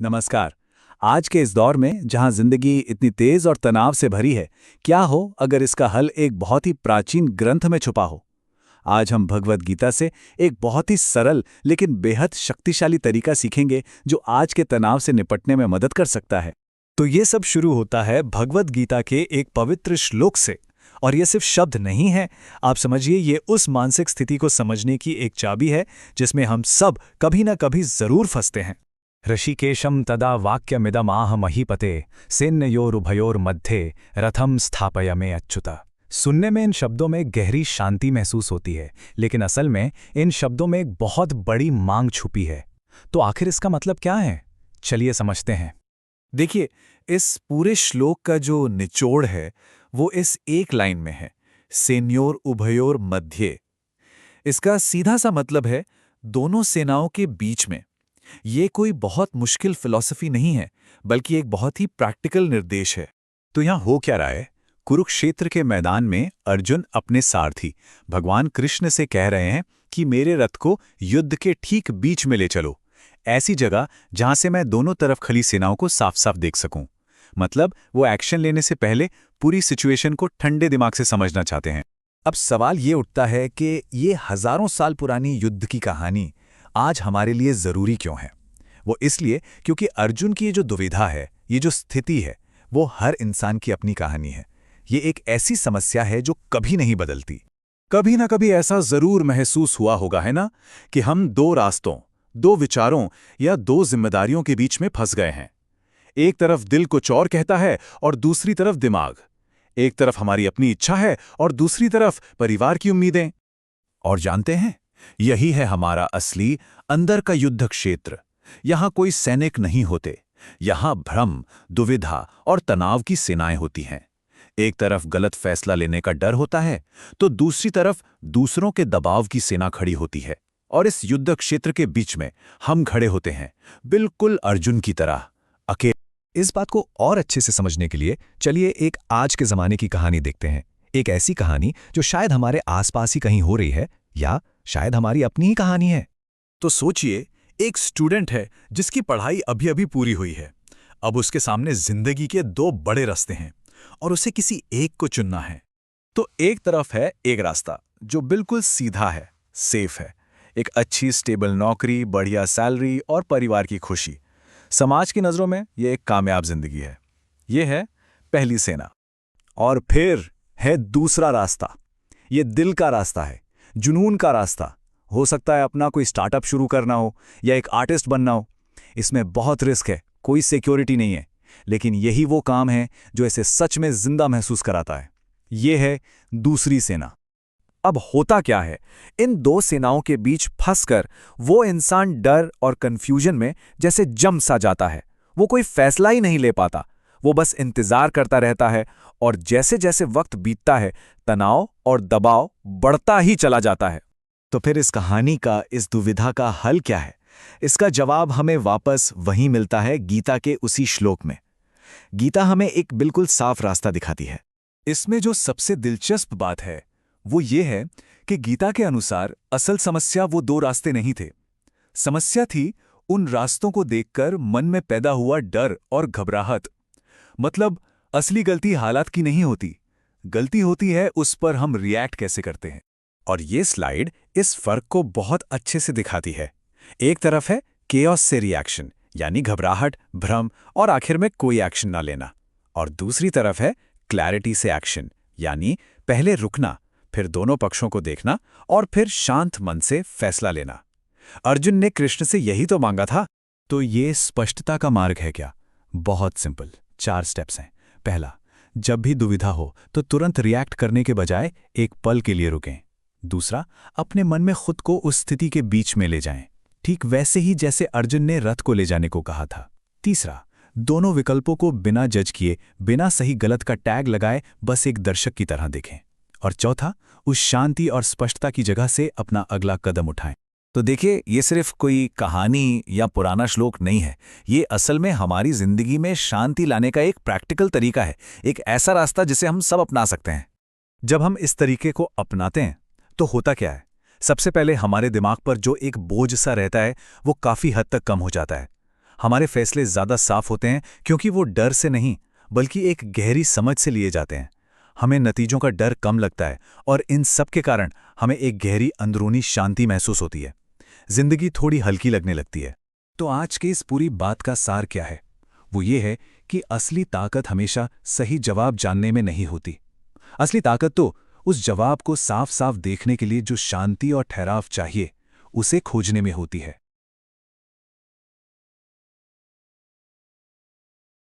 नमस्कार। आज के इस दौर में जहां जिंदगी इतनी तेज और तनाव से भरी है, क्या हो अगर इसका हल एक बहुत ही प्राचीन ग्रंथ में छुपा हो। आज हम भगवद गीता से एक बहुत ही सरल लेकिन बेहद शक्तिशाली तरीका सीखेंगे जो आज के तनाव से निपटने में मदद कर सकता है। तो ये सब शुरू होता है भगवद गीता के एक पवित्र श्लोक से। और ये सिर्फ शब्द नहीं है, आप समझिए ये उस मानसिक स्थिति को समझने की एक चाबी है जिसमें हम सब कभी ना कभी जरूर फंसते हैं। ऋषिकेशम तदा वाक्यमिदमाह महीपते सेन्नयोरुभयोर्मध्ये रथम स्थापयमे अच्युता। सुनने में इन शब्दों में गहरी शांति महसूस होती है, लेकिन असल में इन शब्दों में एक बहुत बड़ी मांग छुपी है। तो आखिर इसका मतलब क्या है, चलिए समझते हैं। देखिए, इस पूरे श्लोक का जो निचोड़ है वो इस एक लाइन में है, सेन्योर उभयोर मध्य। इसका सीधा सा मतलब है दोनों सेनाओं के बीच में। ये कोई बहुत मुश्किल फिलॉसफी नहीं है, बल्कि एक बहुत ही प्रैक्टिकल निर्देश है। तो यहाँ हो क्या रहा है? कुरुक्षेत्र के मैदान में अर्जुन अपने सारथी भगवान कृष्ण से कह रहे हैं कि मेरे रथ को युद्ध के ठीक बीच में ले चलो, ऐसी जगह जहां से मैं दोनों तरफ खड़ी सेनाओं को साफ साफ देख सकूं। मतलब वो एक्शन लेने से पहले पूरी सिचुएशन को ठंडे दिमाग से समझना चाहते हैं। अब सवाल ये उठता है कि ये हजारों साल पुरानी युद्ध की कहानी आज हमारे लिए जरूरी क्यों है। वो इसलिए क्योंकि अर्जुन की ये जो दुविधा है, ये जो स्थिति है, वो हर इंसान की अपनी कहानी है। ये एक ऐसी समस्या है जो कभी नहीं बदलती। कभी ना कभी ऐसा जरूर महसूस हुआ होगा, है ना, कि हम दो रास्तों, दो विचारों या दो जिम्मेदारियों के बीच में फंस गए हैं। एक तरफ दिल कुछ और कहता है और दूसरी तरफ दिमाग। एक तरफ हमारी अपनी इच्छा है और दूसरी तरफ परिवार की उम्मीदें। और जानते हैं, यही है हमारा असली अंदर का युद्ध क्षेत्र। यहां कोई सैनिक नहीं होते, यहां भ्रम, दुविधा और तनाव की सेनाएं होती हैं। एक तरफ गलत फैसला लेने का डर होता है, तो दूसरी तरफ दूसरों के दबाव की सेना खड़ी होती है। और इस युद्ध क्षेत्र के बीच में हम खड़े होते हैं, बिल्कुल अर्जुन की तरह, अकेले। इस बात को और अच्छे से समझने के लिए चलिए एक आज के ज़माने की कहानी देखते हैं। एक ऐसी कहानी जो शायद हमारे आसपास ही कहीं हो रही है, या शायद हमारी अपनी ही कहानी है। तो सोचिए, एक स्टूडेंट है जिसकी पढ़ाई अभी अभी पूरी हुई है। अब उसके सामने जिंदगी के दो बड़े रास्ते हैं और उसे किसी एक को चुनना है। तो एक तरफ है एक रास्ता जो बिल्कुल सीधा है, सेफ है, एक अच्छी स्टेबल नौकरी, बढ़िया सैलरी और परिवार की खुशी। समाज की नज़रों में ये एक कामयाब जिंदगी है। ये है पहली सेना। और फिर है दूसरा रास्ता। ये दिल का रास्ता है, जुनून का रास्ता। हो सकता है अपना कोई स्टार्टअप शुरू करना हो या एक आर्टिस्ट बनना हो। इसमें बहुत रिस्क है, कोई सिक्योरिटी नहीं है, लेकिन यही वो काम है जो इसे सच में जिंदा महसूस कराता है। ये है दूसरी सेना। अब होता क्या है, इन दो सेनाओं के बीच फंसकर वो इंसान डर और कंफ्यूजन में जैसे जम सा जाता है। वो कोई फैसला ही नहीं ले पाता, वो बस इंतजार करता रहता है। और जैसे जैसे वक्त बीतता है, तनाव और दबाव बढ़ता ही चला जाता है। तो फिर इस कहानी का, इस दुविधा का हल क्या है? इसका जवाब हमें वापस वहीं मिलता है, गीता के उसी श्लोक में। गीता हमें एक बिल्कुल साफ रास्ता दिखाती है। इसमें जो सबसे दिलचस्प बात है वो ये है कि गीता के अनुसार असल समस्या वो दो रास्ते नहीं थे। समस्या थी उन रास्तों को देखकर मन में पैदा हुआ डर और घबराहट। मतलब असली गलती हालात की नहीं होती, गलती होती है उस पर हम रिएक्ट कैसे करते हैं। और ये स्लाइड इस फर्क को बहुत अच्छे से दिखाती है। एक तरफ है केओस से रिएक्शन, यानी घबराहट, भ्रम और आखिर में कोई एक्शन ना लेना। और दूसरी तरफ है क्लैरिटी से एक्शन, यानी पहले रुकना, फिर दोनों पक्षों को देखना और फिर शांत मन से फैसला लेना। अर्जुन ने कृष्ण से यही तो मांगा था। तो ये स्पष्टता का मार्ग है क्या? बहुत सिंपल, 4 स्टेप्स हैं। पहला, जब भी दुविधा हो तो तुरंत रिएक्ट करने के बजाय एक पल के लिए रुकें। दूसरा, अपने मन में खुद को उस स्थिति के बीच में ले जाएं, ठीक वैसे ही जैसे अर्जुन ने रथ को ले जाने को कहा था। तीसरा, दोनों विकल्पों को बिना जज किए, बिना सही गलत का टैग लगाए बस एक दर्शक की तरह देखें। और चौथा, उस शांति और स्पष्टता की जगह से अपना अगला कदम उठाएं। तो देखिए, ये सिर्फ कोई कहानी या पुराना श्लोक नहीं है। ये असल में हमारी जिंदगी में शांति लाने का एक प्रैक्टिकल तरीका है, एक ऐसा रास्ता जिसे हम सब अपना सकते हैं। जब हम इस तरीके को अपनाते हैं तो होता क्या है? सबसे पहले हमारे दिमाग पर जो एक बोझ सा रहता है वो काफी हद तक कम हो जाता है। हमारे फैसले ज़्यादा साफ होते हैं क्योंकि वो डर से नहीं बल्कि एक गहरी समझ से लिए जाते हैं। हमें नतीजों का डर कम लगता है और इन सब के कारण हमें एक गहरी अंदरूनी शांति महसूस होती है। जिंदगी थोड़ी हल्की लगने लगती है। तो आज के इस पूरी बात का सार क्या है? वो ये है कि असली ताकत हमेशा सही जवाब जानने में नहीं होती। असली ताकत तो उस जवाब को साफ साफ देखने के लिए जो शांति और ठहराव चाहिए, उसे खोजने में होती है।